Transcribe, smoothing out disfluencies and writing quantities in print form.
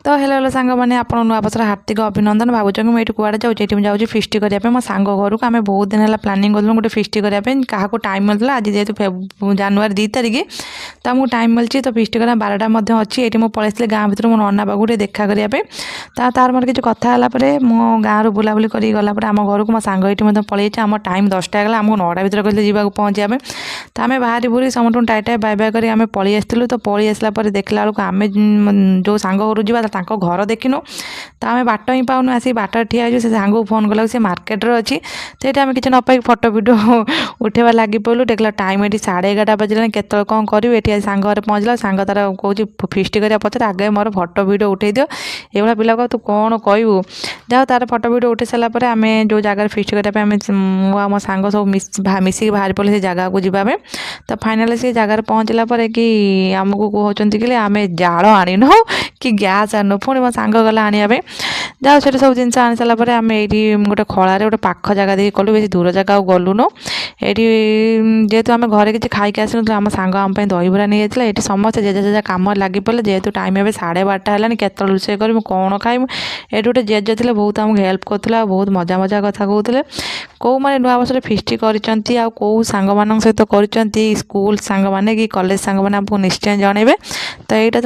तो हेलो सांग मैंने आप नुआ बसर हार्दिक अभिनंदन भावुँ कि मुझे कूड़े जाऊँ जाऊँ फिस्ट करने मो सांग घर को आम बहुत दिन है प्लानिंग करूँ गोटे फिस्ट करने क्या टाइम मिलता आज जेहतु जनवरी 2 तारिख तो आमको टाइम मिली तो फिस्ट करना 12टा अच्छी ये मुझे पलैसी गाँव भर मो नना पाक देखा करने तार मोर किसी कथा मो गाँव बुलाबुली कर गलापर आम घर को मो सांग ये पलि आम टाइम 10टा है आमको 9टा भर कहते जावाक पहुँचा तो आम बाहरी बुरी समस्त टाइट टाइट बाय बाय कर आम पलि आसलु तो पलि आसला देखला बेलू आम जो सांग घर जा घर देखिनु तो आम बाट ही पाऊनु आसी बाट ठिया से सांग को फोन कला से मार्केट रे अच्छी तो ये आम किसी न पाई फोटो वीडियो उठेवा लगी पड़ू देखला टाइम ये 11:30 बजला केत कौन करूँ ये सांग घर पहुँचला सांग तार कौच फिस्ट करा पचर आगे मोर फोटो वीडियो उठे दियो ये पिला को तू कौन कहू जाओ तार फोटो वीडियो उठे सारापर आम जो जगह फिस्ट करने मो सांग सब मिसिक बाहर पड़े से जगह को जावाई तो फाइनाल से जगह पहुँचला कि आमको कहते कि आम जाल आनीन कि गैस आनु पुणी मो सांग गला आने जाओ से सब जिन आनी सारापर आम ये गोटे खलार गोटे पाख जगह देखिए कलु बेस दूर जगह गलुन ये जेहेतु आम घर किसी खाई आसन आम सांग आम दहीबरा नहीं जाता ये समस्त जेजा जेजा कम लगी पड़े जेहेतु टाइम ए 12:30 है केत रोषे कर कौन खाइमु ये गोटे जेज थे बहुत आमको हेल्प करुला बहुत मजा मजा कथा कहते कौ मैंने नुआ बस फिस्ट कर सांग मान सहित कर स्कूल सांग मैंने कि कॉलेज सांग मैंने आपको निश्चय जनइबे तो यहाँ